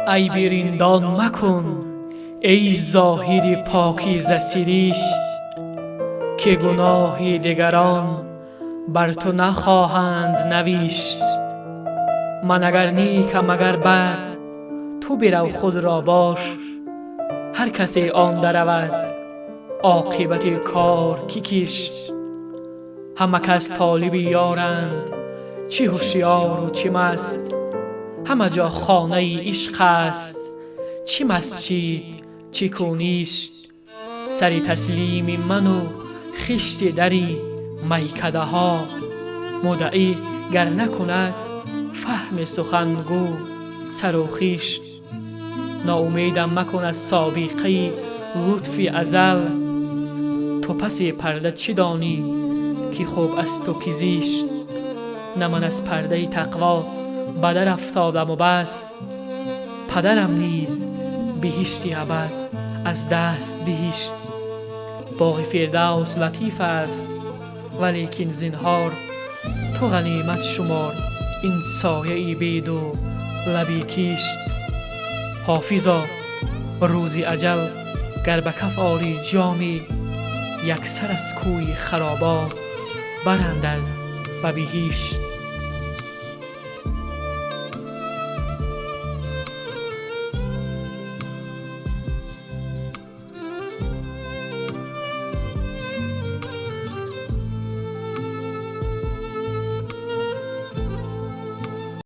ای بیرندان مکن ای ظاهر پاکیزه سرشت، که گناه دیگران بر تو نخواهند نوشت. من اگر نیکم اگر بد، تو برو خود را باش. هر کسی آن درود عاقبت کار کی کشت. همه کس طالب یارند، چه هوشیار و چه مست. همه جا خانه عشق است، چه مسجد چه کنیشت. سر تسلیم من و خشت دری میکده ها، مدعی گر نکند فهم سخن گو سر و خشت. ناامیدم مکن از سابقه لطف ازل، تو پس پرده چه دانی که خوب از تو که زشت. نه من از پرده تقوا به در افتادم و بس، پدرم نیز بهشت ابد از دست بهشت. باغ فردوس لطیف است ولیکن زنهار، تو غنیمت شمار این سایه بید و لبی کشت. حافظا روز اجل گر به کف آری جامی، یکسر از کوی خرابات براندد به بهشت.